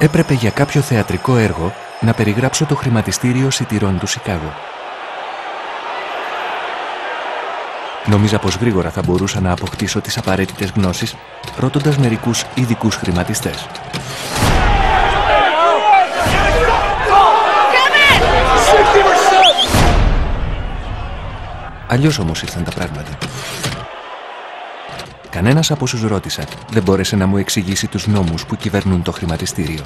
Έπρεπε για κάποιο θεατρικό έργο να περιγράψω το χρηματιστήριο σιτηρών του Σικάγο. Νόμιζα πως γρήγορα θα μπορούσα να αποκτήσω τις απαραίτητες γνώσεις, ρωτώντας μερικούς ειδικούς χρηματιστές. Αλλιώς όμως ήρθαν τα πράγματα. Κανένας από όσους ρώτησα δεν μπόρεσε να μου εξηγήσει τους νόμους που κυβερνούν το χρηματιστήριο.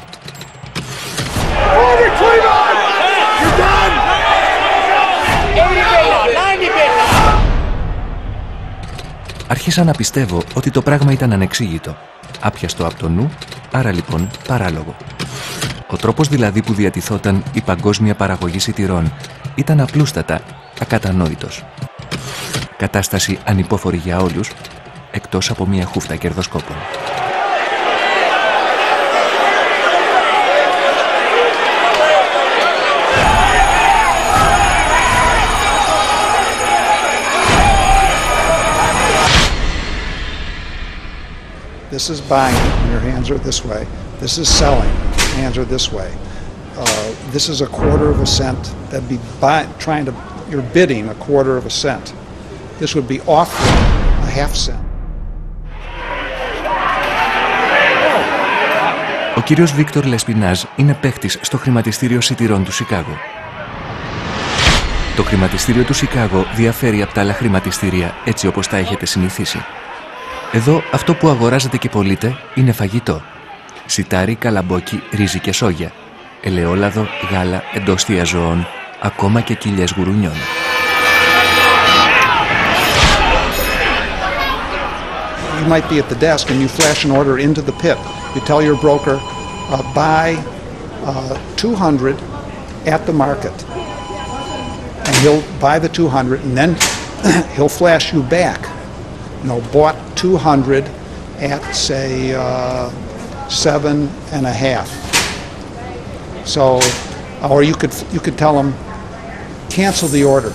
Άρχισα να πιστεύω ότι το πράγμα ήταν ανεξήγητο, άπιαστο από το νου, άρα λοιπόν παράλογο. Ο τρόπος δηλαδή που διατηθόταν η παγκόσμια παραγωγή σιτηρών ήταν απλούστατα ακατανόητος. Κατάσταση ανυπόφορη για όλους, εκτός από μια χούφτα κερδοσκόπων. This is buying, and your hands are this way. This is selling, hands are this way. This is a quarter of a cent. That'd be you're bidding a quarter of a cent. This would be offering a half cent. Ο κύριος Βίκτορ Λεσπινάζ είναι παίχτης στο χρηματιστήριο σιτηρών του Σικάγο. Το χρηματιστήριο του Σικάγο διαφέρει από τα άλλα χρηματιστήρια έτσι όπως τα έχετε συνηθίσει. Εδώ αυτό που αγοράζετε και πωλείτε είναι φαγητό. Σιτάρι, καλαμπόκι, ρύζι και σόγια. Ελαιόλαδο, γάλα, εντόστια ζώων, ακόμα και κοιλιές γουρουνιών. You might be at the desk and you flash an order into the pit. You tell your broker, buy 200 at the market. And he'll buy the 200 and then he'll flash you back. You know, bought 200 at, say, 7.5. So, or you could tell them, cancel the order.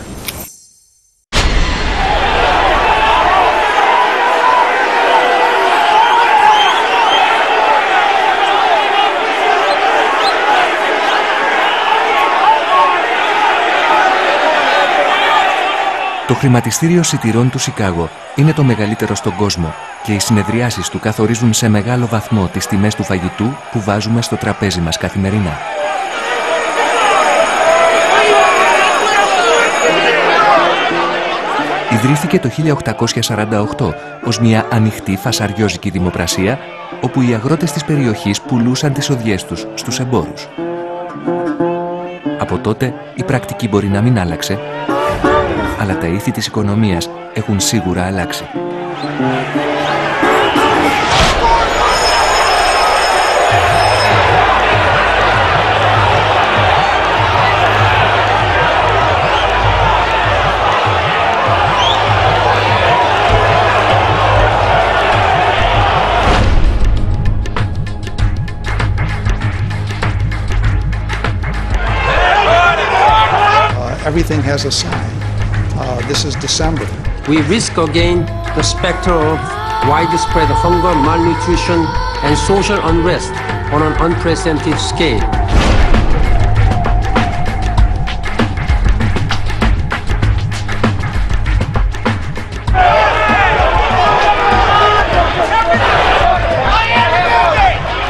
Το χρηματιστήριο σιτηρών του Σικάγο είναι το μεγαλύτερο στον κόσμο και οι συνεδριάσεις του καθορίζουν σε μεγάλο βαθμό τις τιμές του φαγητού που βάζουμε στο τραπέζι μας καθημερινά. Ιδρύθηκε το 1848 ως μια ανοιχτή φασαριόζικη δημοπρασία όπου οι αγρότες της περιοχής πουλούσαν τις οδιές τους στους εμπόρους. Από τότε η πρακτική μπορεί να μην άλλαξε, αλλά τα ήθη της οικονομίας έχουν σίγουρα αλλάξει. Everything has a sign. This is December. We risk again the specter of widespread hunger, malnutrition, and social unrest on an unprecedented scale.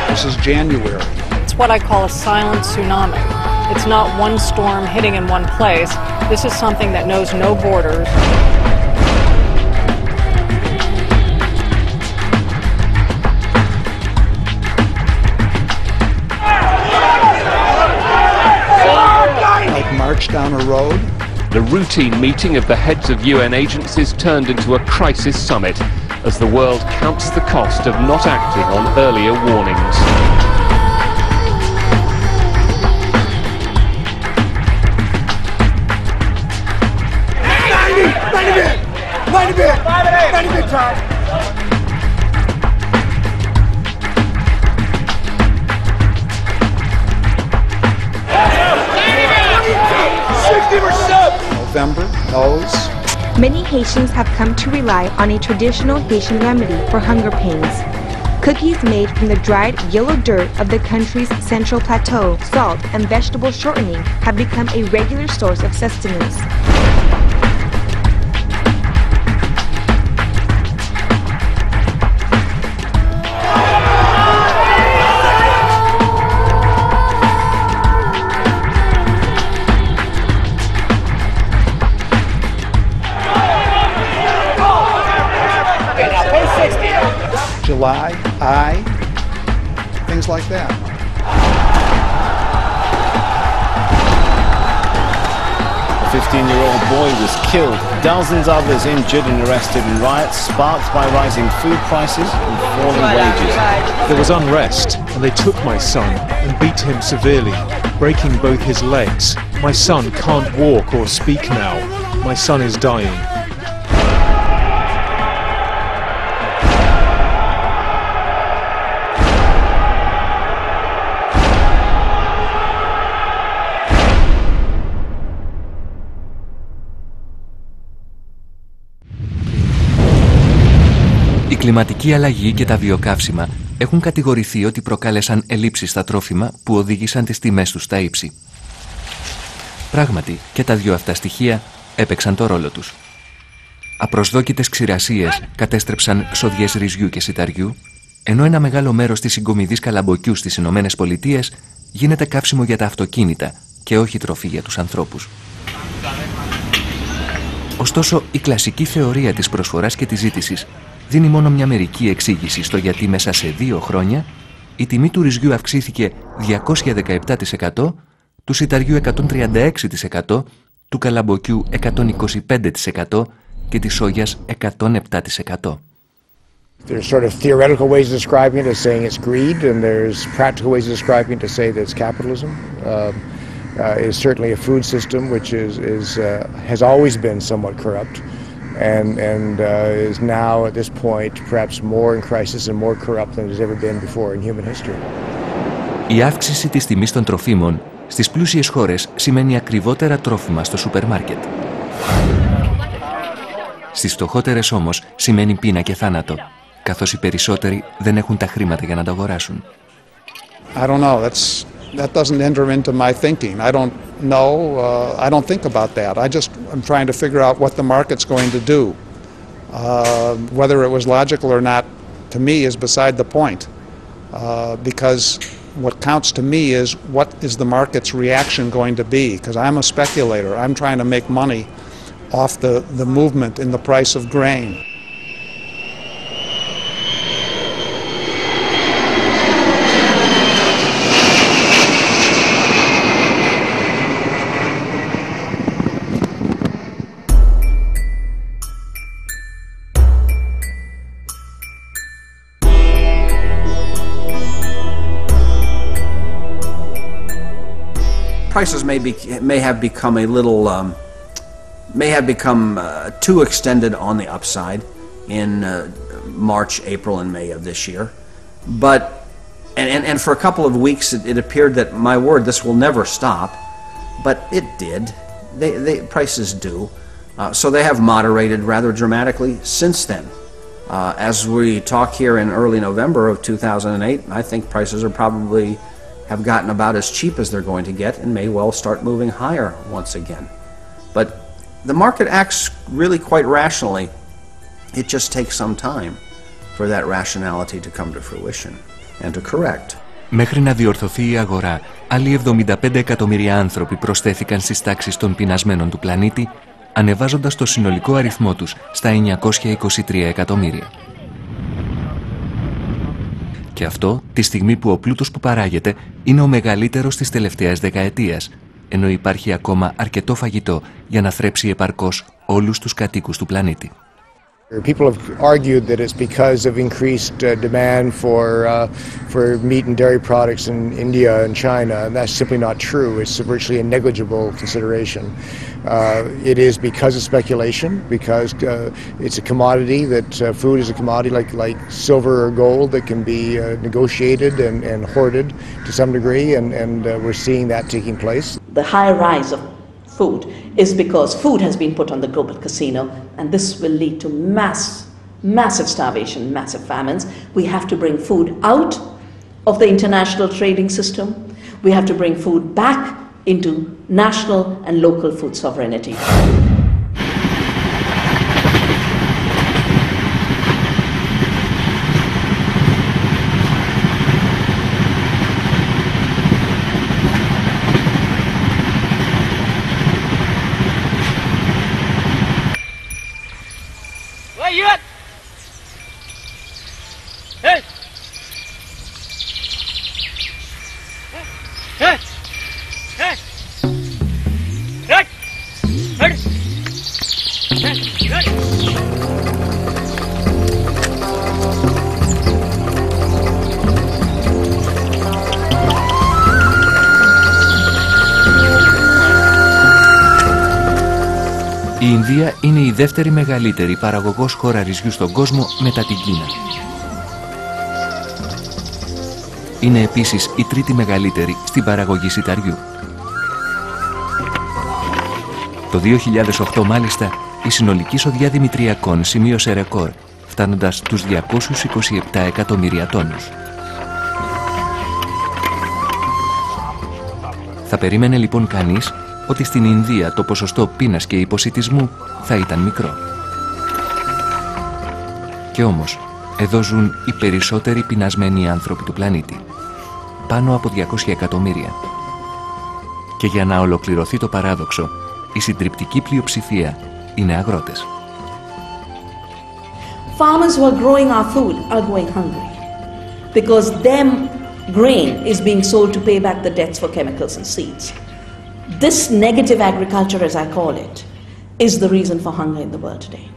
This is January. It's what I call a silent tsunami. It's not one storm hitting in one place. This is something that knows no borders. Like march down a road. The routine meeting of the heads of UN agencies turned into a crisis summit as the world counts the cost of not acting on earlier warnings. November, nose. Many Haitians have come to rely on a traditional Haitian remedy for hunger pains. Cookies made from the dried yellow dirt of the country's central plateau, salt and vegetable shortening have become a regular source of sustenance. July, things like that. A 15-year-old boy was killed, dozens others injured and arrested in riots sparked by rising food prices and falling wages. There was unrest and they took my son and beat him severely, breaking both his legs. My son can't walk or speak now. My son is dying. Η κλιματική αλλαγή και τα βιοκαύσιμα έχουν κατηγορηθεί ότι προκάλεσαν ελλείψεις στα τρόφιμα που οδήγησαν τις τιμές τους στα ύψη. Πράγματι, και τα δύο αυτά στοιχεία έπαιξαν το ρόλο τους. Απροσδόκητες ξηρασίες κατέστρεψαν σοδιές ρυζιού και σιταριού, ενώ ένα μεγάλο μέρος της συγκομιδής καλαμποκιού στις Ηνωμένες Πολιτείες γίνεται καύσιμο για τα αυτοκίνητα και όχι τροφή για τους ανθρώπους. Ωστόσο, η κλασική θεωρία της προσφοράς και της ζήτησης δίνει μόνο μια μερική εξήγηση στο γιατί μέσα σε 2 χρόνια η τιμή του ρυζιού αυξήθηκε 217%, του σιταριού 136%, του καλαμποκιού 125% και της σόγιας 107%. There's sort of theoretical ways of describing it as saying it's greed, and there's practical ways of describing it to say that it's capitalism. It's certainly a food system which has always been somewhat corrupt, and is now at this point perhaps more in crisis and more corrupt than it has ever been before in human history. Η αύξηση της τιμής των τροφίμων στις πλούσιες χώρες σημαίνει ακριβότερα τρόφιμα στο σούπερ μάρκετ. Στις φτωχότερες όμως σημαίνει πείνα και θάνατο, καθώς οι περισσότεροι δεν έχουν τα χρήματα για να τα αγοράσουν. I don't know. That doesn't enter into my thinking. I don't know. I don't think about that. I'm trying to figure out what the market's going to do. Whether it was logical or not, to me, is beside the point. Because what counts to me is what is the market's reaction going to be? Because I'm a speculator. I'm trying to make money off the movement in the price of grain. Prices may have become a little too extended on the upside in March, April, and May of this year, but and for a couple of weeks it appeared that, my word, this will never stop, but it did. Prices do, so they have moderated rather dramatically since then. As we talk here in early November of 2008, I think prices are probably have gotten about as cheap as they're going to get and may well start moving higher once again. But the market acts really quite rationally. It just takes some time for that rationality to come to fruition and to correct. Μέχρι να διορθωθεί η αγορά, άλλοι 75 εκατομμύρια άνθρωποι προσθέθηκαν στις τάξεις των πεινασμένων του πλανήτη, ανεβάζοντας το συνολικό αριθμό τους στα 923 εκατομμύρια. Και αυτό τη στιγμή που ο πλούτος που παράγεται είναι ο μεγαλύτερος της τελευταίας δεκαετίας, ενώ υπάρχει ακόμα αρκετό φαγητό για να θρέψει επαρκώς όλους τους κατοίκους του πλανήτη. People have argued that it's because of increased demand for meat and dairy products in India and China, and that's simply not true. It's virtually a negligible consideration. It is because of speculation, because it's a commodity, that food is a commodity like silver or gold that can be negotiated and hoarded to some degree, and we're seeing that taking place. The high rise of food is because food has been put on the global casino, and this will lead to mass massive starvation, massive famines. We have to bring food out of the international trading system. We have to bring food back into national and local food sovereignty. Η Ινδία είναι η δεύτερη μεγαλύτερη παραγωγός χώρα ρυζιού στον κόσμο μετά την Κίνα. Είναι επίσης η τρίτη μεγαλύτερη στην παραγωγή σιταριού. Το 2008 μάλιστα η συνολική εισοδιά δημητριακών σημείωσε ρεκόρ, φτάνοντας τους 227 εκατομμύρια τόνους. Θα περίμενε λοιπόν κανείς ότι στην Ινδία το ποσοστό πείνας και υποσιτισμού θα ήταν μικρό. Και όμως, εδώ ζουν οι περισσότεροι πεινασμένοι άνθρωποι του πλανήτη. Πάνω από 200 εκατομμύρια. Και για να ολοκληρωθεί το παράδοξο, η συντριπτική πλειοψηφία είναι αγρότες. Farmers who are growing our food are going hungry because their grain is being sold to pay back the debts for chemicals and seeds. This negative agriculture, as I call it, is the reason for hunger in the world today.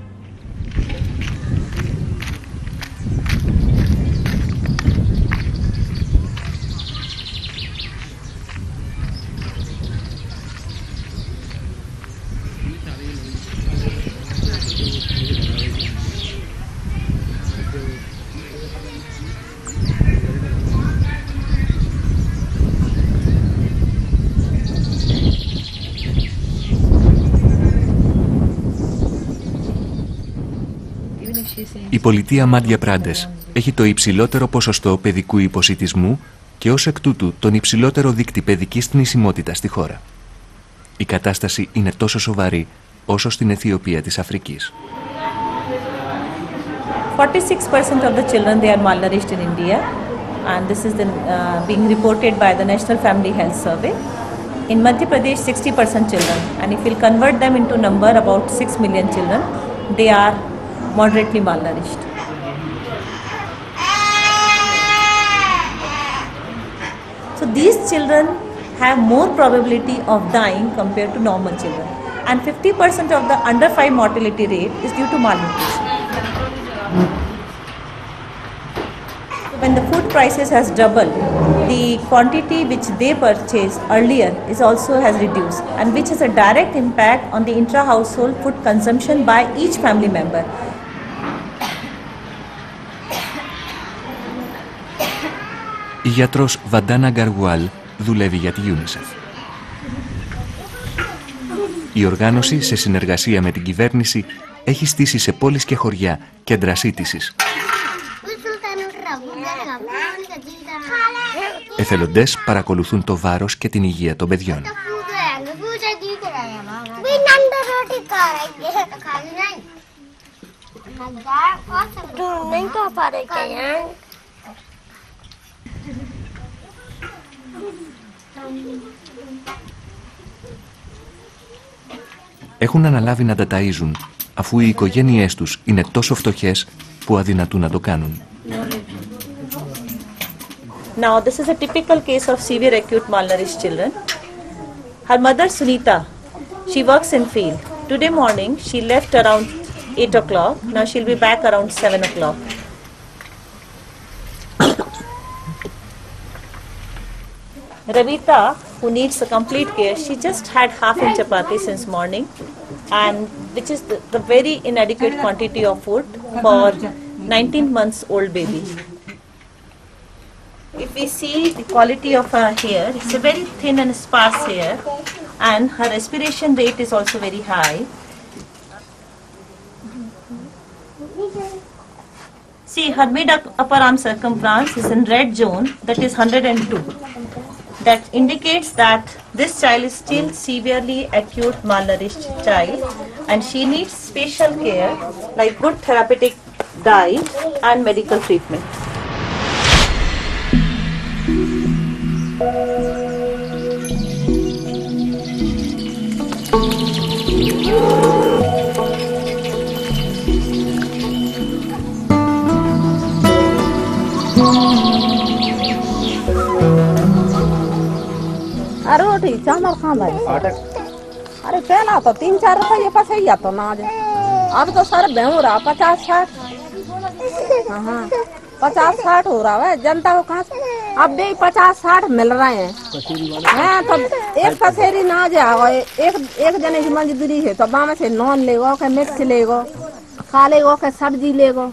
Η πολιτεία Μάντια Πράντες έχει το υψηλότερο ποσοστό παιδικού υποσιτισμού και ως εκ τούτου τον υψηλότερο δείκτη παιδικής θνησιμότητας στη χώρα. Η κατάσταση είναι τόσο σοβαρή όσο στην Αιθιοπία της Αφρικής. 46% of the children they are malnourished in India, and this is being reported by the National Family Health Survey. In Madhya Pradesh, 60% children, and if we'll convert them into number, about 6 million children, they are moderately malnourished. So these children have more probability of dying compared to normal children, and 50% of the under 5 mortality rate is due to malnutrition. When the food prices has doubled, the quantity which they purchased earlier is also has reduced, and which has a direct impact on the intra-household food consumption by each family member. Η γιατρός Βαντάνα Γκαργουάλ δουλεύει για τη UNICEF. Η οργάνωση, σε συνεργασία με την κυβέρνηση, έχει στήσει σε πόλεις και χωριά κέντρα σύντησης. Εθελοντές παρακολουθούν το βάρος και την υγεία των παιδιών. Έχουν αναλάβει να τα ταΐζουν, αφού οι οικογένειές τους είναι τόσο φτωχές που αδυνατούν να το κάνουν. Now, this is a typical case of severe acute malnourished children. Her mother, Sunita, she works in field. Today morning, she left around 8 o'clock. Now, she'll be back around 7 o'clock. Ravita, who needs a complete care, she just had half-inch chapati since morning, and which is the very inadequate quantity of food for 19 months old baby. If we see the quality of her hair, it's a very thin and sparse hair, and her respiration rate is also very high. See, her mid upper arm circumference is in red zone, that is 102. That indicates that this child is still severely acute malnourished child and she needs special care like good therapeutic diet and medical treatment. अरे वो ठीक चावल खा भाई अरे पहला तो 3-4 रुपये पसैया तो ना अब तो सर बेहू रहा 50-60 हाँ 50-60 हो रहा है जनता को कहाँ से अब भी 50-60 मिल रहे हैं तो एक पसेरी ना जाओ एक जने की मजदूरी है तो बामे से नॉन लेगो के मिर्च लेगो खा लेगो के सब्जी लेगो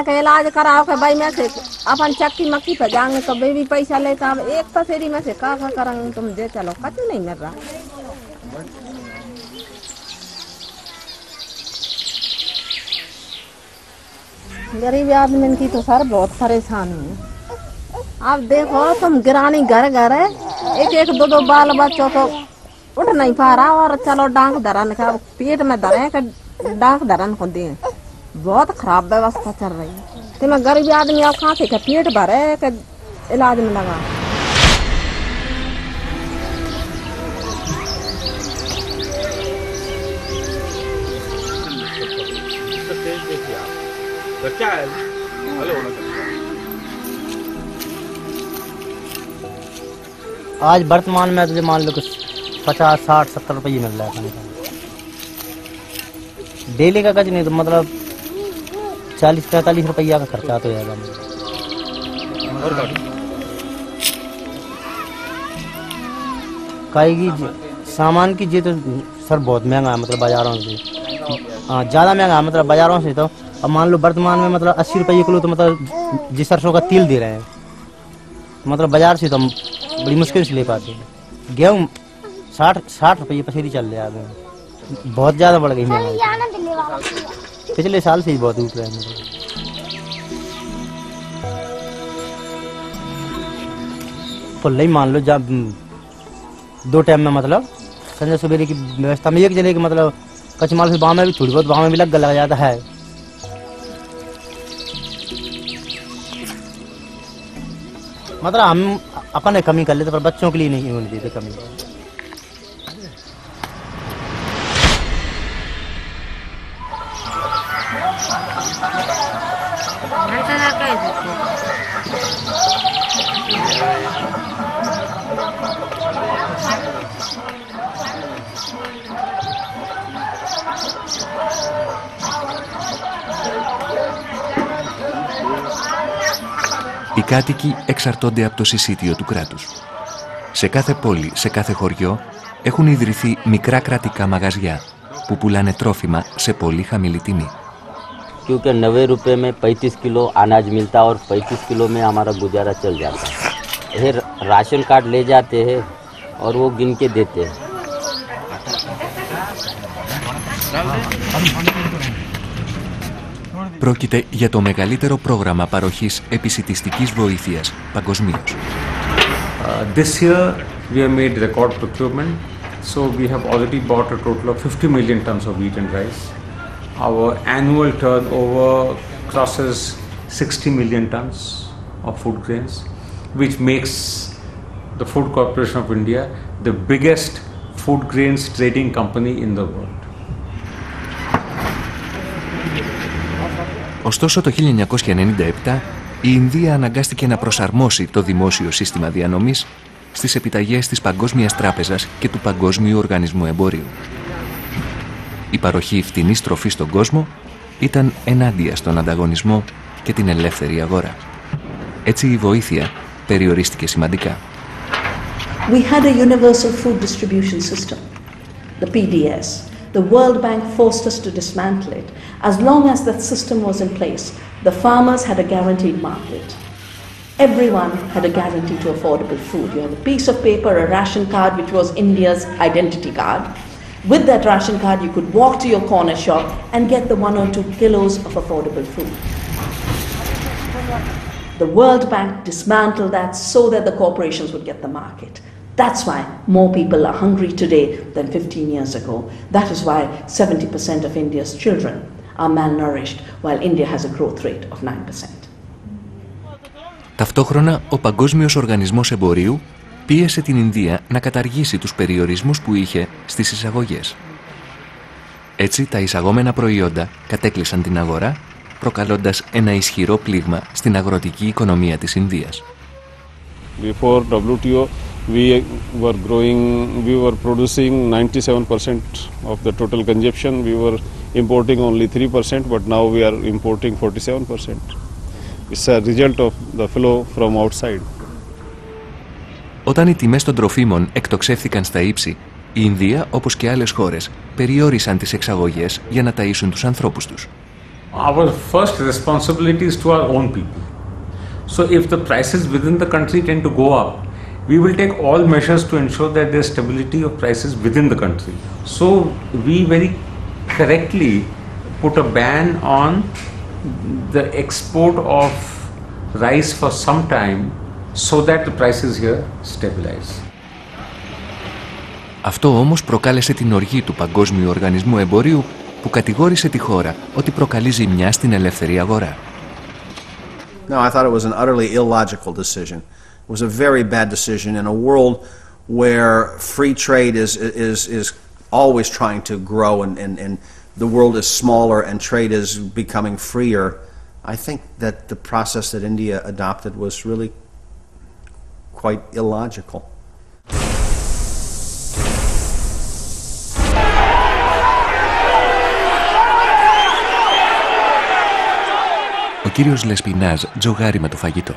के इलाज कराओ के भाई में से अपन चक्की मक्की पे जाएंगे तो बेबी पैसा लेता अब एक पसेरी में से का करेंगे तुम दे चलो कुछ नहीं मिल रहा। गरीब आदमी की तो सर बहुत परेशानी है। अब देखो तुम गिरानी घर घर है एक 2 बाल बच्चों को उठ नहीं पा रहा और चलो डांग धरन का पेट में धरे के डांग धरन को दिए बहुत खराब व्यवस्था चल रही है। तो मैं गरीब आदमी अब कहाँ से पेट भरे के इलाज में लगा। आज वर्तमान में तो मान लो कुछ 50-60-70 रुपये मिल रहा है खाने का डेली का कुछ नहीं तो मतलब 40-45 रुपया का खर्चा तो जाएगा। काई सामान की जी तो सर बहुत महंगा है मतलब बाजारों से हाँ ज़्यादा महंगा है मतलब बाजारों से तो अब मान लो वर्तमान में मतलब 80 रुपये किलो तो मतलब जी सरसों का तेल दे रहे हैं मतलब बाजार से तो हम बड़ी मुश्किल से ले पाते हैं। गेहूँ 60 रुपये पसेरी चल रहा है बहुत ज़्यादा बढ़ गई महंगाई पिछले साल से ही बहुत उठ रहे हैं। फुल ही मान लो जब 2 टाइम में मतलब संजय सवेरे की व्यवस्था में एक जने की मतलब कच्चमाल से बाव में भी थोड़ी बहुत बाव में भी लग जाता है। मतलब हम अपने कमी कर लेते पर बच्चों के लिए नहीं होनी देते कमी। Οι κάτοικοι εξαρτώνται από το συσίτιο του κράτους. Σε κάθε πόλη, σε κάθε χωριό, έχουν ιδρυθεί μικρά κρατικά μαγαζιά που πουλάνε τρόφιμα σε πολύ χαμηλή τιμή. क्योंकि 90 रुपये में 35 किलो अनाज मिलता है और 35 किलो में हमारा गुजारा चल जाता है। ये राशन कार्ड ले जाते हैं और वो गिन के देते हैं। Πρόκειται για το μεγαλύτερο πρόγραμμα παροχής επισιτιστικής βοήθειας παγκοσμίως. This year we have made record procurement, so we have already bought a total of 50 million tons of wheat and rice. Our annual turnover crosses 60 million tons of food grains, which makes the Food Corporation of India the biggest food grains trading company in the world. Ωστόσο, το 1997 η Ινδία αναγκάστηκε να προσαρμόσει το δημόσιο σύστημα διανομής στις επιταγές της Παγκόσμιας Τράπεζας και του Παγκόσμιου Οργανισμού Εμπορίου. Η παροχή φτηνής τροφής στον κόσμο ήταν ενάντια στον ανταγωνισμό και την ελεύθερη αγορά. Έτσι η βοήθεια περιορίστηκε σημαντικά. We had a universal food distribution system, the PDS. The World Bank forced us to dismantle it. As long as that system was in place, the farmers had a guaranteed market. Everyone had a guarantee to affordable food. You had a piece of paper, a ration card, which was India's identity card, With that ration card, you could walk to your corner shop and get the 1 or 2 kilos of affordable food. The World Bank dismantled that so that the corporations would get the market. That's why more people are hungry today than 15 years ago. That is why 70% of India's children are malnourished, while India has a growth rate of 9%. Ταυτόχρονα, ο Παγκόσμιος Οργανισμός Εμπορίου πίεσε την Ινδία να καταργήσει τους περιορισμούς που είχε στις εισαγωγές. Έτσι, τα εισαγόμενα προϊόντα κατέκλυσαν την αγορά, προκαλώντας ένα ισχυρό πλήγμα στην αγροτική οικονομία της Ινδίας. Before WTO, we were producing 97% of the total consumption. We were importing only 3%, but now we are importing 47%. It's a result of the flow from outside. Όταν οι τιμές των τροφίμων εκτοξεύθηκαν στα ύψη, η Ινδία, όπως και άλλες χώρες, περιόρισαν τις εξαγωγές για να ταΐσουν τους ανθρώπους τους. Our first responsibility is to our own people. So if the prices within the country tend to go up, we will take all measures to ensure that there is stability of prices within the country. So we very correctly put a ban on the export of rice for some time so that the prices here stabilize. Αυτό όμως προκάλεσε την οργή του Παγκόσμιου Οργανισμού Εμπορίου, που κατηγόρησε τη χώρα ότι προκαλεί ζημιά στην ελεύθερη αγορά. No, I thought it was an utterly illogical decision. It was a very bad decision in a world where free trade is always trying to grow and the world is smaller and trade is becoming freer. I think that the process that India adopted was really quite illogical. Ο κύριος Λεσπινάζ τζογάρει με το φαγητό.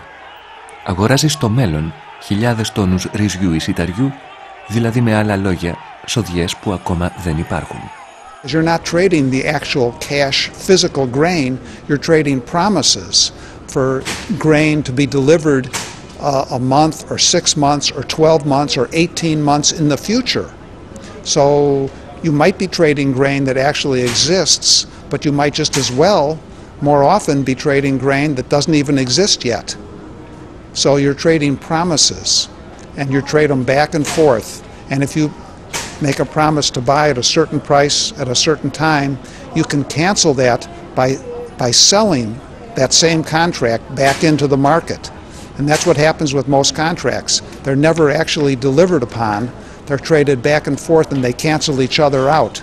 Αγοράζει στο μέλλον χιλιάδες τόνους ρυζιού ή σιταριού, δηλαδή με άλλα λόγια, σοδιές που ακόμα δεν υπάρχουν. You're not trading the actual cash physical grain, you're trading promises for grain to be delivered a month or 6 months or 12 months or 18 months in the future. So you might be trading grain that actually exists, but you might just as well more often be trading grain that doesn't even exist yet. So you're trading promises, and you trade them back and forth. And if you make a promise to buy at a certain price at a certain time, you can cancel that by selling that same contract back into the market. And that's what happens with most contracts. They're never actually delivered upon. They're traded back and forth, and they cancel each other out.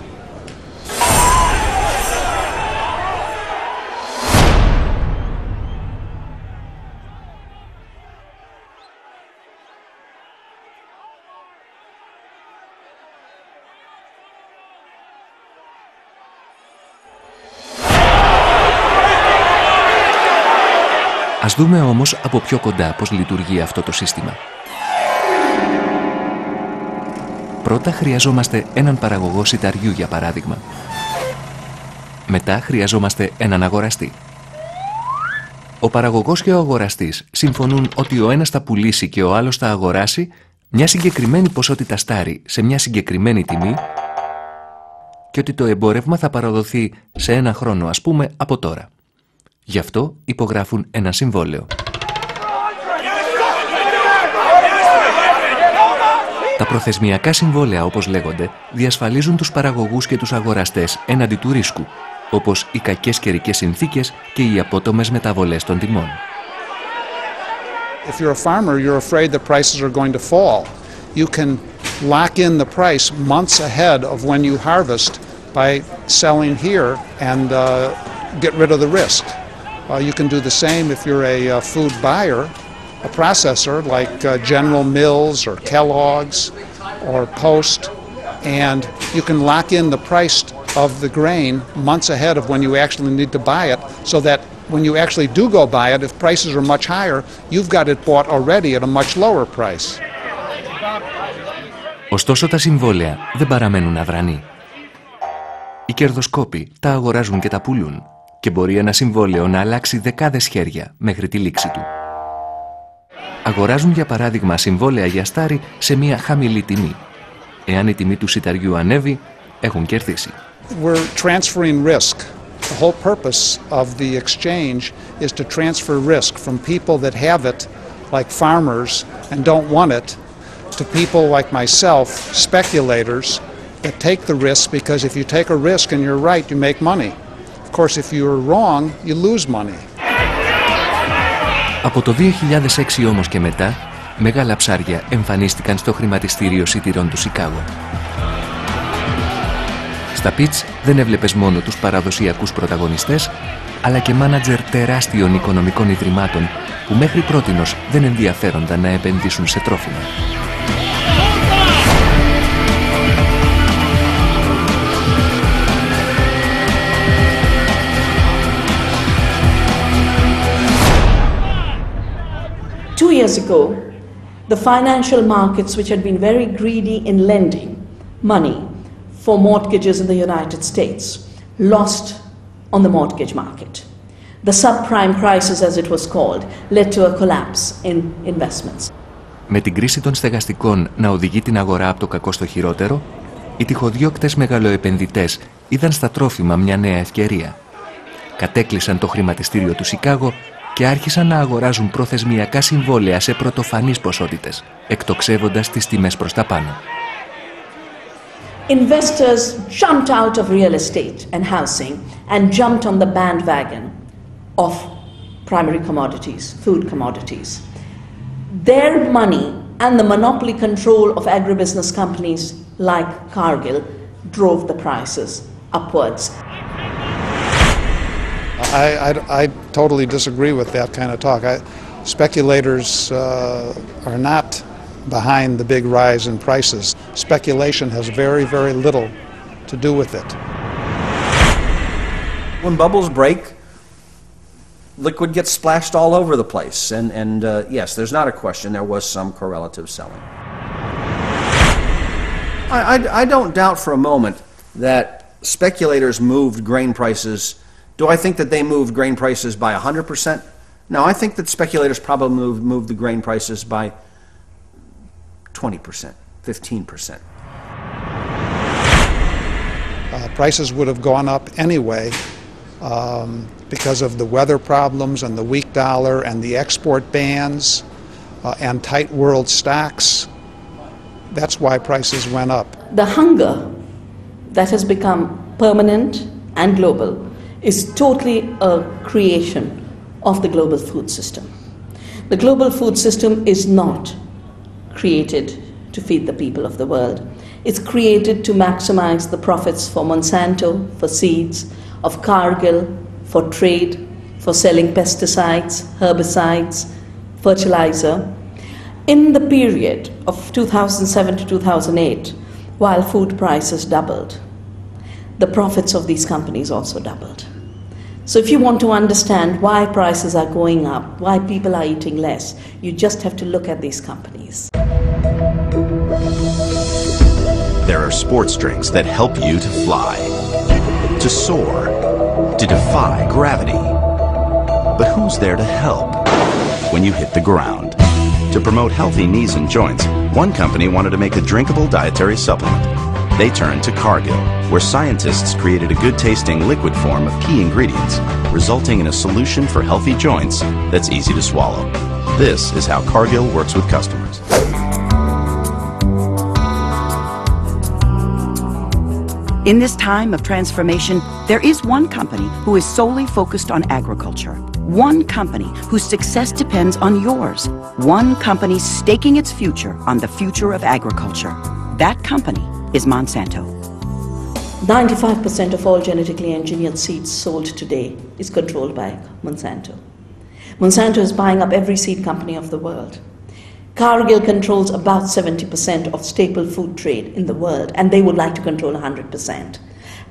Ας δούμε όμως από πιο κοντά πώς λειτουργεί αυτό το σύστημα. Πρώτα χρειαζόμαστε έναν παραγωγό σιταριού, για παράδειγμα. Μετά χρειαζόμαστε έναν αγοραστή. Ο παραγωγός και ο αγοραστής συμφωνούν ότι ο ένας θα πουλήσει και ο άλλος θα αγοράσει μια συγκεκριμένη ποσότητα στάρι σε μια συγκεκριμένη τιμή και ότι το εμπόρευμα θα παραδοθεί σε ένα χρόνο, ας πούμε, από τώρα. Γι' αυτό υπογράφουν ένα συμβόλαιο. Τα προθεσμιακά συμβόλαια, όπως λέγονται, διασφαλίζουν τους παραγωγούς και τους αγοραστές έναντι του ρίσκου, όπως οι κακές καιρικές συνθήκες και οι απότομες μεταβολές των τιμών. If you're a farmer, you're afraid the prices are going to fall. You can lock in the price months ahead of when you harvest by selling here and get rid of the risk. You can do the same if you're a food buyer, a processor like General Mills or Kellogg's or Post, and you can lock in the price of the grain months ahead of when you actually need to buy it, so that when you actually do go buy it, if prices are much higher, you've got it bought already at a much lower price. Ωστόσο, τα συμβόλαια δεν παραμένουν αδρανή. Οι κερδοσκόποι τα αγοράζουν και τα πουλούν και μπορεί ένα συμβόλαιο να αλλάξει δεκάδες χέρια μέχρι τη λήξη του. Αγοράζουν, για παράδειγμα, συμβόλαια για στάρι σε μια χαμηλή τιμή. Εάν η τιμή του σιταριού ανέβει, έχουν κερδίσει. We're transferring risk. The whole purpose of the exchange is to transfer risk from people that have it, like farmers, and don't want it, to people like myself, speculators, that take the risk because if you take a risk and you're right, you make money. Of course, if you're wrong, you lose money. Από το 2006 όμως και μετά, μεγάλα ψάρια εμφανίστηκαν στο χρηματιστήριο σιτηρών του Σικάγο. Στα πιτς δεν έβλεπες μόνο τους παραδοσιακούς πρωταγωνιστές, αλλά και μάνατζερ τεράστιων οικονομικών ιδρυμάτων που μέχρι πρότινος δεν ενδιαφέρονταν να επενδύσουν σε τρόφιμα. Two years ago, the financial markets, which had been very greedy in lending money for mortgages in the United States, lost on the mortgage market. The subprime crisis, as it was called, led to a collapse in investments. Με την κρίση των στεγαστικών να οδηγεί την αγορά από το κακό στο χειρότερο, οι τυχοδιώκτες μεγαλοεπενδυτές είδαν στα τρόφιμα μια νέα ευκαιρία. Κατέκλεισαν το χρηματιστήριο του Σικάγο και άρχισαν να αγοράζουν προθεσμιακά συμβόλαια σε πρωτοφανείς ποσότητες, εκτοξεύοντας τις τιμές προς τα πάνω. Investors jumped out of real estate and housing and jumped on the bandwagon of primary commodities, food commodities. Their money and the monopoly control of agribusiness companies like Cargill drove the prices upwards. I totally disagree with that kind of talk. Speculators are not behind the big rise in prices. Speculation has very, very little to do with it. When bubbles break, liquid gets splashed all over the place. And yes, there's not a question there was some correlative selling. I don't doubt for a moment that speculators moved grain prices. Do I think that they moved grain prices by 100%? No, I think that speculators probably moved the grain prices by 20%, 15%. Prices would have gone up anyway because of the weather problems and the weak dollar and the export bans and tight world stocks. That's why prices went up. The hunger that has become permanent and global is totally a creation of the global food system. The global food system is not created to feed the people of the world. It's created to maximize the profits for Monsanto, for seeds, of Cargill, for trade, for selling pesticides, herbicides, fertilizer. In the period of 2007 to 2008, while food prices doubled, the profits of these companies also doubled. So if you want to understand why prices are going up, why people are eating less, you just have to look at these companies. There are sports drinks that help you to fly, to soar, to defy gravity. But who's there to help when you hit the ground? To promote healthy knees and joints, one company wanted to make a drinkable dietary supplement. They turned to Cargill, where scientists created a good-tasting liquid form of key ingredients, resulting in a solution for healthy joints that's easy to swallow. This is how Cargill works with customers. In this time of transformation, there is one company who is solely focused on agriculture. One company whose success depends on yours. One company staking its future on the future of agriculture. That company is Monsanto. 95% of all genetically engineered seeds sold today is controlled by Monsanto. Monsanto is buying up every seed company of the world. Cargill controls about 70% of staple food trade in the world, and they would like to control 100%.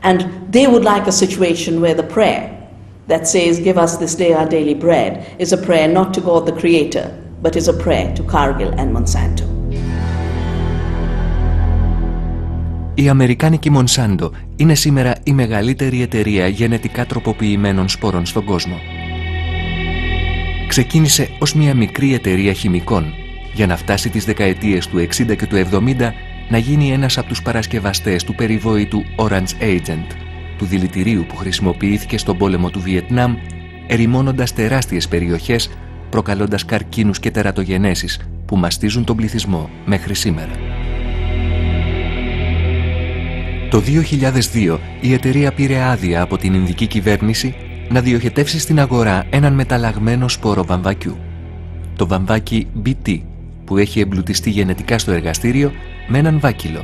And they would like a situation where the prayer that says, "Give us this day our daily bread," is a prayer not to God the Creator, but is a prayer to Cargill and Monsanto. Η αμερικάνικη Monsanto είναι σήμερα η μεγαλύτερη εταιρεία γενετικά τροποποιημένων σπόρων στον κόσμο. Ξεκίνησε ως μια μικρή εταιρεία χημικών, για να φτάσει τις δεκαετίες του 60 και του 70 να γίνει ένας από τους παρασκευαστές του περιβόητου Orange Agent, του δηλητηρίου που χρησιμοποιήθηκε στον πόλεμο του Βιετνάμ, ερημώνοντας τεράστιες περιοχές, προκαλώντας καρκίνους και τερατογενέσεις που μαστίζουν τον πληθυσμό μέχρι σήμερα. Το 2002 η εταιρεία πήρε άδεια από την Ινδική κυβέρνηση να διοχετεύσει στην αγορά έναν μεταλλαγμένο σπόρο βαμβακιού. Το βαμβάκι BT, που έχει εμπλουτιστεί γενετικά στο εργαστήριο με έναν βάκυλο,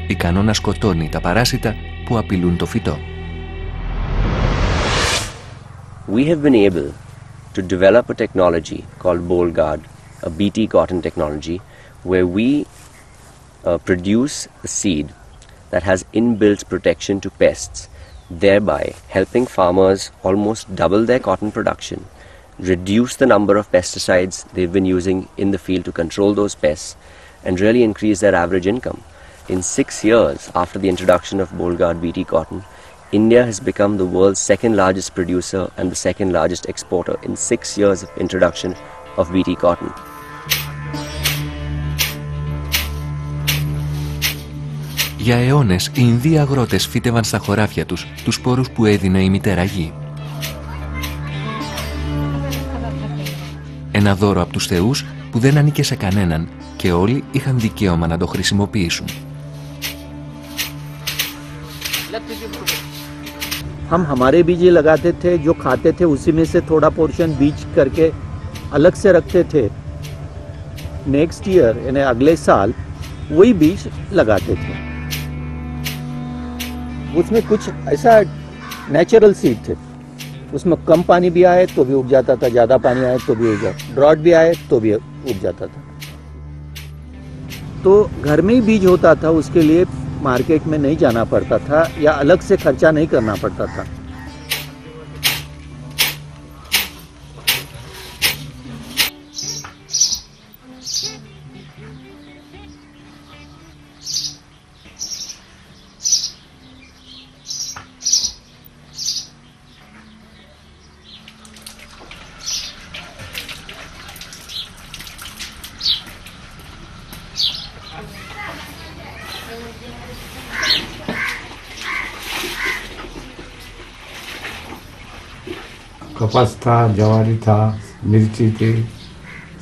ικανό να σκοτώνει τα παράσιτα που απειλούν το φυτό. We have been able to develop a technology called BoldGuard, a BT cotton technology, where we produce a seed that has inbuilt protection to pests, thereby helping farmers almost double their cotton production, reduce the number of pesticides they've been using in the field to control those pests, and really increase their average income. In 6 years after the introduction of BoldGuard BT cotton, India has become the world's second largest producer and the second largest exporter in 6 years of introduction of BT cotton. Για αιώνες, οι Ινδοί αγρότες φύτευαν στα χωράφια τους τους σπόρους που έδινε η μητέρα γη. Ένα δώρο από τους θεούς που δεν ανήκε σε κανέναν και όλοι είχαν δικαίωμα να το χρησιμοποιήσουν. हम हमारे बीज ही लगाते थे, जो खाते थे उसी में से थोड़ा पोर्शन बीज करके अलग से रखते थे। नेक्स्ट ईयर यानी अगले साल वही बीज लगाते थे। उसमें कुछ ऐसा नेचुरल सीड थे, उसमें कम पानी भी आए तो भी उग जाता था, ज़्यादा पानी आए तो भी उग जाता, ड्रॉट भी आए तो भी उग जाता था। तो घर में ही बीज होता था, उसके लिए मार्केट में नहीं जाना पड़ता था या अलग से खर्चा नहीं करना पड़ता था। कपास था, जवारी था, मिर्ची थी,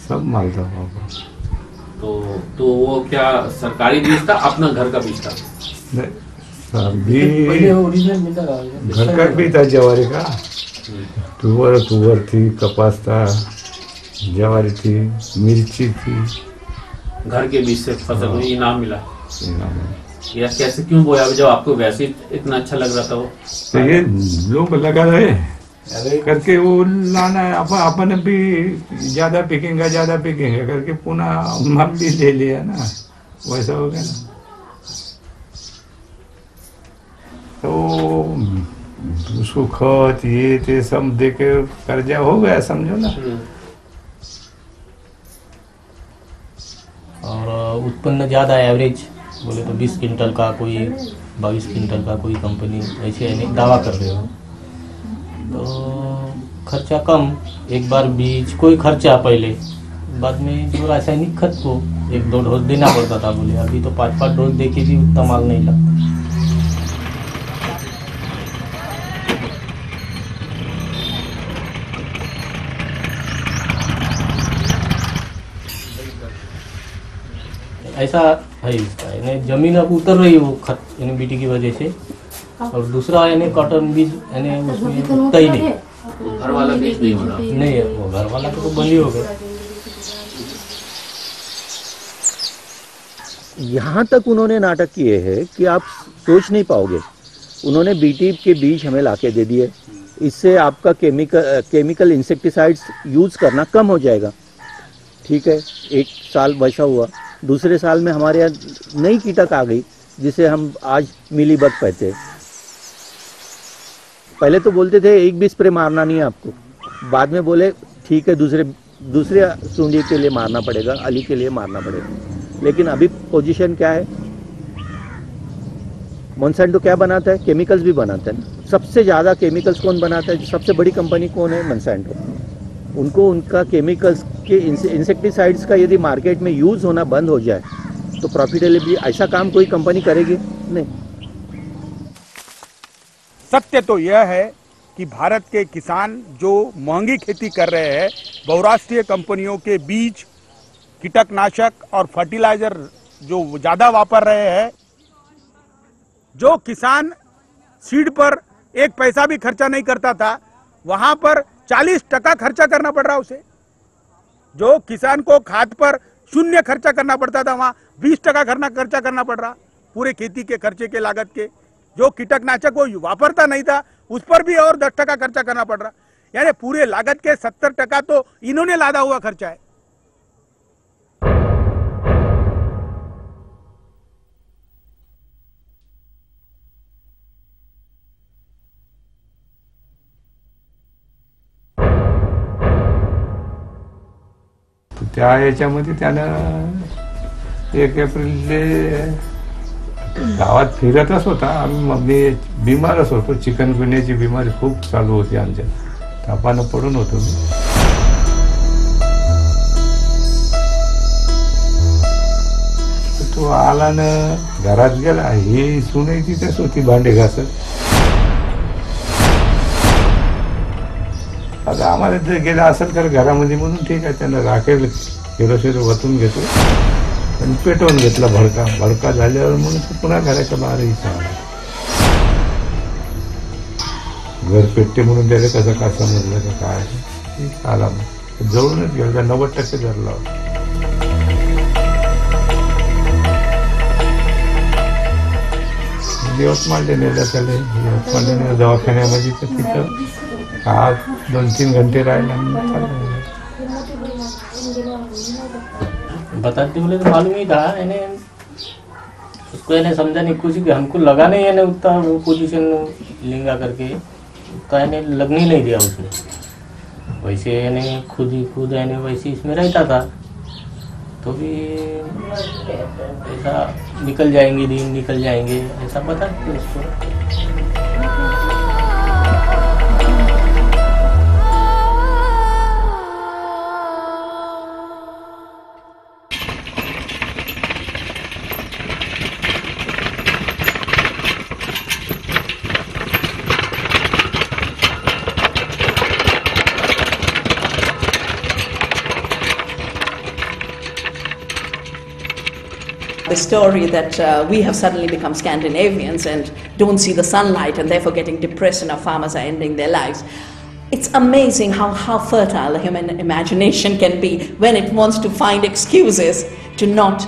सब माल था वहाँ पर। तो वो क्या सरकारी बीज था, अपना घर का बीज था? घर का भी था, जवारी का, तुअर थी, कपास था, जवारी थी, मिर्ची थी। घर के बीज से फसल को इनाम मिला? या कैसे, क्यों बोया जब आपको वैसे इतना अच्छा लग रहा था वो? तो ये लोग लगा रहे करके वो लाना है, अपन भी ज्यादा पिकेंगे करके पुनः हम भी ले लिया ना, वैसा हो गया ना। तो उसको खत ये थे सब देके कर्जा हो गया, समझो ना। और उत्पन्न ज़्यादा एवरेज बोले तो 20 क्विंटल का, कोई 22 क्विंटल का, कोई कंपनी ऐसे दावा कर रहे हो। तो खर्चा कम, एक बार बीज कोई खर्चा पहले, बाद में जो रासायनिक खत को 1-2 डोज देना पड़ता था, बोले अभी तो 5-5 डोज दे के भी उतना माल नहीं लगता। ऐसा है इसका, यानी जमीन अब उतर रही है वो खत यानी बीटी की वजह से, और दूसरा यानी कॉटन बीज यानी उसमें उगता ही नहीं, घर वाला बीज नहीं हो रहा। नहीं है वो घर वाला तो बंद ही हो गया। यहाँ तक उन्होंने नाटक किए हैं कि आप सोच नहीं पाओगे। उन्होंने बीटी के बीज हमें लाके दे दिए, इससे आपका केमिकल इंसेक्टिसाइड्स यूज़ करना कम हो जाएगा। ठीक है, एक साल वैसा हुआ, दूसरे साल में हमारे यहाँ नई कीटक आ गई जिसे हम आज मिलीबग कहते हैं। पहले तो बोलते थे एक भी स्प्रे मारना नहीं है आपको, बाद में बोले ठीक है दूसरे सूंडी के लिए मारना पड़ेगा, अली के लिए मारना पड़ेगा। लेकिन अभी पोजीशन क्या है, मोन्सेंटो क्या बनाता है, केमिकल्स भी बनाता है। सबसे ज़्यादा केमिकल्स कौन बनाता है, सबसे बड़ी कंपनी कौन है, मोन्सेंटो। उनको उनका केमिकल्स के इंसेक्टिसाइड्स का यदि मार्केट में यूज़ होना बंद हो जाए तो प्रॉफिटेबली ऐसा काम कोई कंपनी करेगी नहीं। सत्य तो यह है कि भारत के किसान जो महंगी खेती कर रहे हैं, बहुराष्ट्रीय कंपनियों के बीज, कीटनाशक और फर्टिलाइजर जो ज़्यादा वापर रहे हैं, जो किसान सीड पर 1 पैसा भी खर्चा नहीं करता था, वहां पर 40% खर्चा करना पड़ रहा उसे। जो किसान को खाद पर 0 खर्चा करना पड़ता था, वहां 20% खर्चा करना पड़ रहा पूरे खेती के खर्चे के लागत के। जो कीटनाशक वो वापरता नहीं था, उस पर भी और 10% खर्चा करना पड़ रहा। यानी पूरे लागत के 70% तो इन्होंने लादा हुआ खर्चा है। त्या याच्यामध्ये त्यानं 1 एप्रिलले गावात फिरतच होता. मी बिमारच होतो, चिकनगुन्याची बिमारी खूप चालू होती आमच्या, तापानं पडून होतो मी. तो आला ना, घरात गेला, ही सुने तिथेच होती भांडे घासत. आता आम्हाला जर गेला असेल तर घरामध्ये म्हणून ठीक आहे, त्यानं राखेल केरोसिन वतून घेतो आणि पेटवून घेतला भडका झाल्यावर म्हणून पुन्हा घराच्या बाहेरही आला. घर पेटते म्हणून त्याला कसं काय समजलं का काय आला, मग जवळूनच गेला, 90% धरला होता. यवतमाळला नेलं त्याला, यवतमाळला दवाखान्यामध्ये तर तिथं 2-3 घंटे राहिला. बताते बोले तो मालूम ही था, इन्हें उसको इन्हें समझा नहीं कुछ कि हमको लगा नहीं, इन्हें उतना वो पोजीशन लेंगा करके तो इन्हें लगने नहीं दिया उसने। वैसे इन्हें खुद इन्हें वैसे इसमें रहता था, तो भी ऐसा निकल जाएंगे दिन, निकल जाएंगे ऐसा बताते उसको। The story that we have suddenly become Scandinavians and don't see the sunlight and therefore getting depressed and our farmers are ending their lives. It's amazing how fertile the human imagination can be when it wants to find excuses to not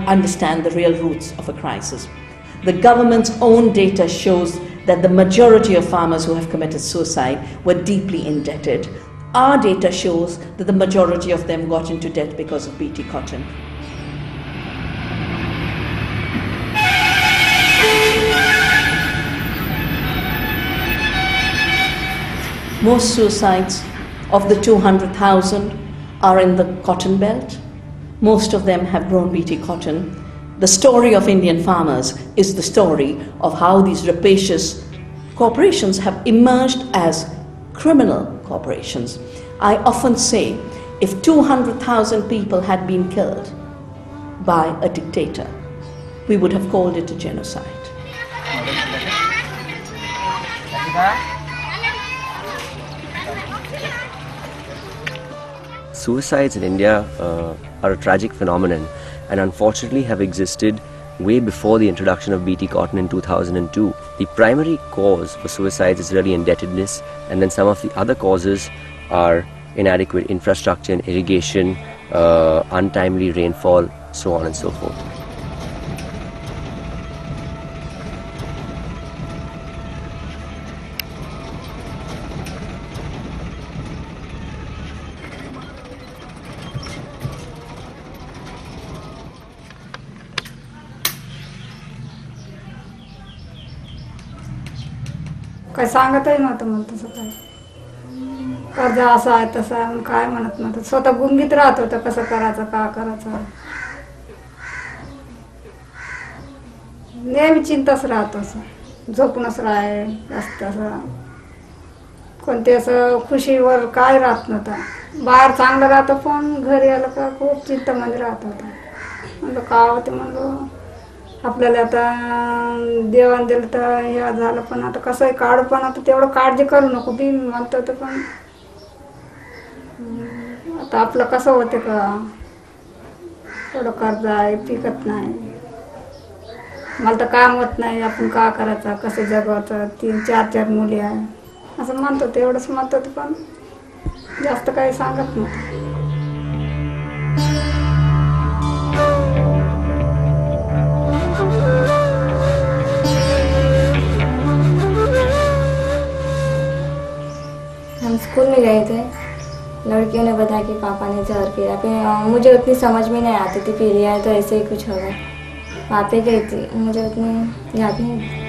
understand the real roots of a crisis. The government's own data shows that the majority of farmers who have committed suicide were deeply indebted. Our data shows that the majority of them got into debt because of BT cotton. Most suicides of the 200,000 are in the cotton belt. Most of them have grown BT cotton. The story of Indian farmers is the story of how these rapacious corporations have emerged as criminal corporations. I often say, if 200,000 people had been killed by a dictator, we would have called it a genocide. Suicides in India are a tragic phenomenon and unfortunately have existed way before the introduction of BT cotton in 2002. The primary cause for suicides is really indebtedness, and then some of the other causes are inadequate infrastructure and irrigation, untimely rainfall, so on and so forth. काय सांगतही नव्हतं मग तसं काय, कर्जा असं आहे तसं आहे काय म्हणत नव्हतं. स्वतः गुंगीत राहत होतं कसं करायचं का करायचं, नेहमी चिंताच राहत, असं झोपूनच राहाय जास्त, असं कोणते असं खुशीवर काय राहत नव्हतं. बाहेर चांगलं राहतं पण घरी आलं का खूप चिंतामध्ये राहत होतं. म्हणलं का होते म्हणलं आपल्याला आता देवान दिलं तर हे झालं पण आता कसं आहे काढू पण आता तेवढं काळजी करू नको बी म्हणतो तर पण आता आपलं कसं होते का थोडं कर्ज आहे पिकत नाही मला तर काम होत नाही आपण का करायचं कसं जगवायचं 3-4 मुली आहे असं म्हणतो ते एवढंच म्हणतो ते पण जास्त काही सांगत नाही हम स्कूल में गए थे लड़कियों ने बताया कि पापा ने जहर किया फिर मुझे उतनी समझ में नहीं आती थी पी लिया तो ऐसे ही कुछ होगा वहाँ पे गई थी मुझे उतनी याद नहीं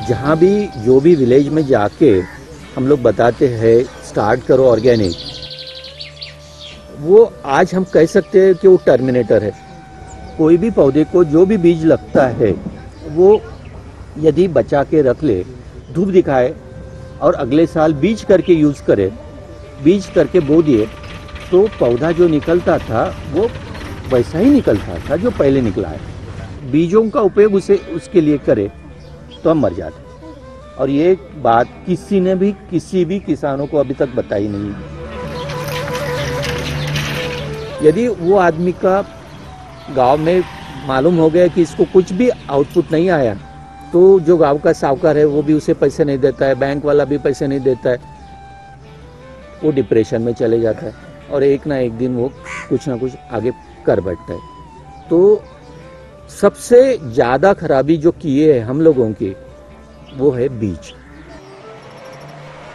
जहाँ भी जो भी विलेज में जाके हम लोग बताते हैं स्टार्ट करो ऑर्गेनिक, वो आज हम कह सकते हैं कि वो टर्मिनेटर है। कोई भी पौधे को जो भी बीज लगता है वो यदि बचा के रख ले, धूप दिखाए और अगले साल बीज करके यूज़ करे, बीज करके बो दिए तो पौधा जो निकलता था वो वैसा ही निकलता था जो पहले निकला है। बीजों का उपयोग उसके लिए करे तो हम मर जाते। और ये बात किसी ने भी किसी भी किसानों को अभी तक बताई नहीं। यदि वो आदमी का गांव में मालूम हो गया कि इसको कुछ भी आउटपुट नहीं आया तो जो गांव का साहूकार है वो भी उसे पैसे नहीं देता है, बैंक वाला भी पैसे नहीं देता है, वो डिप्रेशन में चले जाता है और एक ना एक दिन वो कुछ ना कुछ आगे कर बैठता है। तो सबसे ज़्यादा खराबी जो किए है हम लोगों की वो है बीज.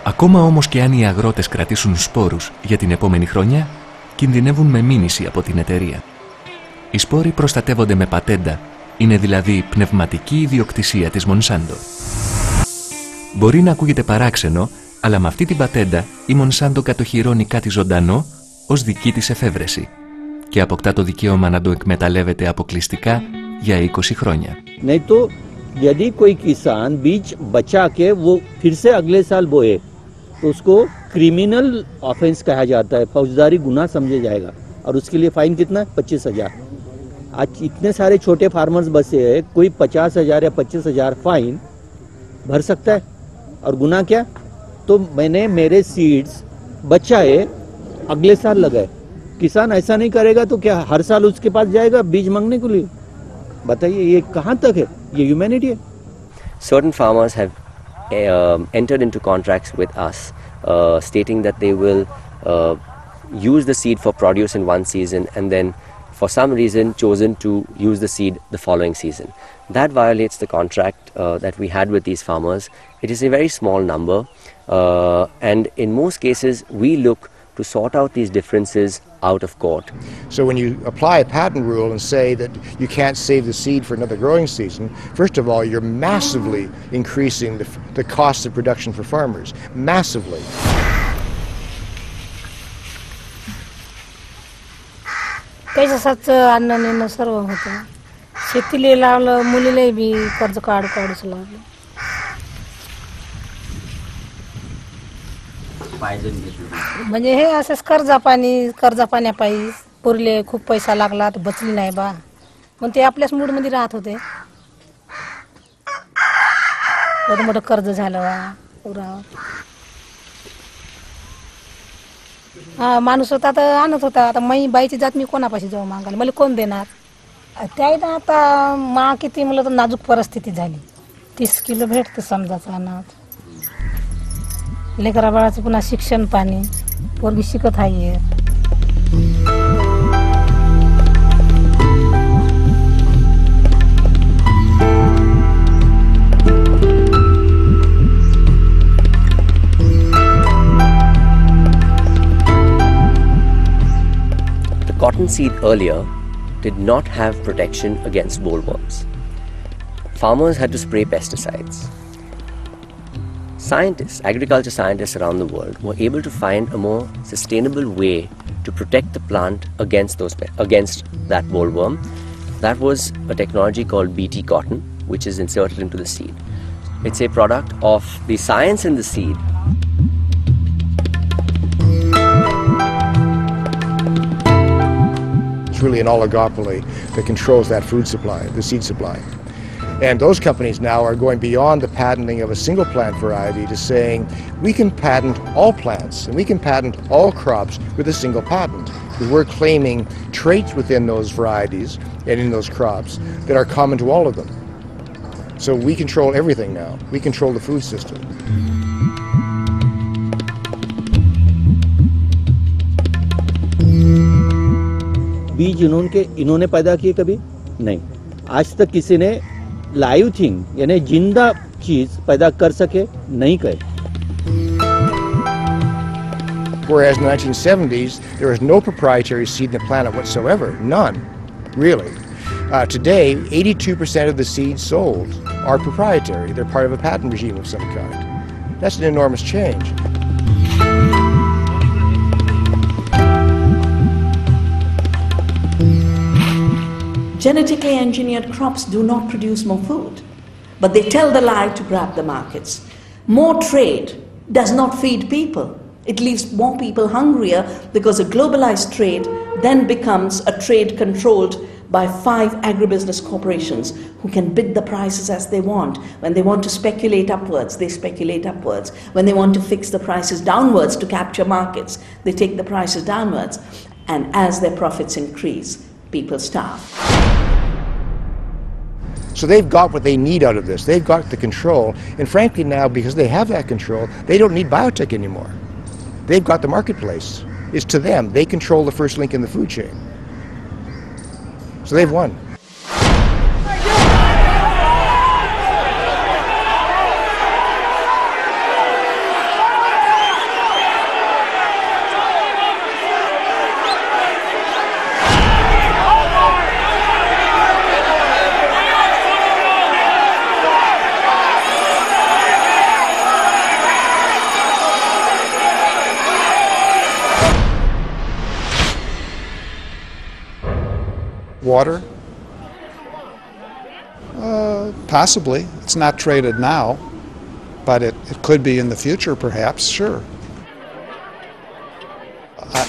Ακόμα όμως και αν οι αγρότες κρατήσουν σπόρους για την επόμενη χρονιά, κινδυνεύουν με μήνυση από την εταιρεία. Οι σπόροι προστατεύονται με πατέντα, είναι δηλαδή πνευματική ιδιοκτησία της Μονσάντο. Μπορεί να ακούγεται παράξενο, αλλά με αυτή την πατέντα η Μονσάντο κατοχυρώνει κάτι ζωντανό ως δική της εφεύρεση και αποκτά το δικαίωμα να το εκμεταλλεύεται αποκλειστικά για 20 χρόνια. नहीं तो यदि कोई किसान बीज बचा के वो फिर से अगले साल बोए तो उसको क्रिमिनल ऑफेंस कहा जाता है, फौजदारी गुनाह समझा जाएगा और उसके लिए फाइन कितना है 25,000। आज इतने सारे छोटे फार्मर्स बसे हैं, कोई 50,000 या 25,000 फाइन भर सकता है और गुनाह क्या? तो मैंने मेरे सीड्स बचाए अगले साल लगाए। किसान ऐसा नहीं करेगा तो क्या हर साल उसके पास जाएगा बीज मांगने के लिए? बताइए ये कहाँ तक है? ये ह्यूमैनिटी है? Certain farmers have entered into contracts with us stating that they will use the seed for produce in one season and then for some reason chosen to use the seed the following season. That violates the contract that we had with these farmers. It is a very small number and in most cases we look to sort out these differences out of court. So when you apply a patent rule and say that you can't save the seed for another growing season, first of all, you're massively increasing the cost of production for farmers. Massively. पैशाच अन्न नेणं सर्व होतं. शेतीला लावलं मुलीला B कर्ज काढूच लागलं. म्हणजे हे असंच कर्जापाण्यापायी पुरले खूप पैसा लागला तर बचली नाही बा मग ते आपल्याच मूडमध्ये राहत होते. एवढं मोठं कर्ज झालं पुरा. हा माणूस होता तर आणत होता. आता मी बाईची जात मी कोणापाशी जाऊ मागायला मला कोण देणार? त्याला आता मा किती मला तर नाजूक परिस्थिती झाली. 30 किलो भेटते समजाचा अनाथ. लेकरा बाळाचं पुन्हा शिक्षण पाणी पोरगी शिकत आहे. The cotton seed earlier did not have protection against bollworms. Farmers had to spray pesticides. Scientists, agriculture scientists around the world were able to find a more sustainable way to protect the plant against that bollworm. That was a technology called Bt cotton, which is inserted into the seed. It's a product of the science in the seed. It's really an oligopoly that controls that food supply, the seed supply. And those companies now are going beyond the patenting of a single plant variety to saying we can patent all plants and we can patent all crops with a single patent. Because we're claiming traits within those varieties and in those crops that are common to all of them. So we control everything now. We control the food system. बीज इन्होंने पैदा किए कभी नहीं. आज तक किसी ने लाइव थिंग यानी जिंदा चीज पैदा कर सके नहीं करे. Whereas in the 1970s, there was no proprietary seed in the planet whatsoever. None, really. Today, 82% of the seeds sold are proprietary. They're part of a patent regime of some kind. That's an enormous change. Genetically engineered crops do not produce more food, but they tell the lie to grab the markets. More trade does not feed people. It leaves more people hungrier because a globalized trade then becomes a trade controlled by 5 agribusiness corporations who can bid the prices as they want. When they want to speculate upwards, they speculate upwards. When they want to fix the prices downwards to capture markets, they take the prices downwards. And as their profits increase, people starve. So they've got what they need out of this. They've got the control. And frankly now, because they have that control, they don't need biotech anymore. They've got the marketplace. It's to them. They control the first link in the food chain. So they've won. Water? Possibly. It's not traded now, but it could be in the future perhaps, sure.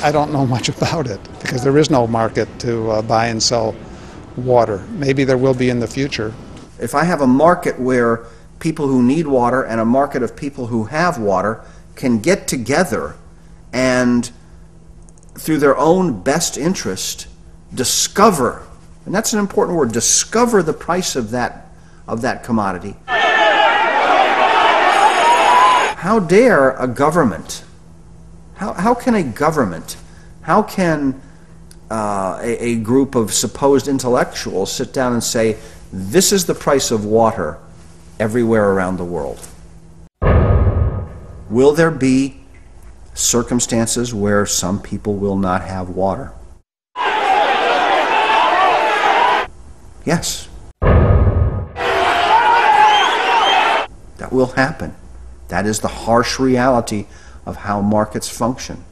I don't know much about it because there is no market to buy and sell water. Maybe there will be in the future. If I have a market where people who need water and a market of people who have water can get together and through their own best interest discover, and that's an important word, discover the price of that commodity. How dare a government, how can a government, how can a group of supposed intellectuals sit down and say, this is the price of water everywhere around the world? Will there be circumstances where some people will not have water? Yes. That will happen. That is the harsh reality of how markets function.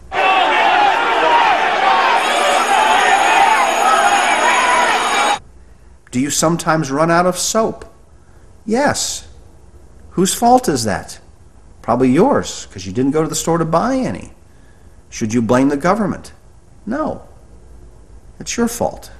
Do you sometimes run out of soap? Yes. Whose fault is that? Probably yours, because you didn't go to the store to buy any. Should you blame the government? No. It's your fault.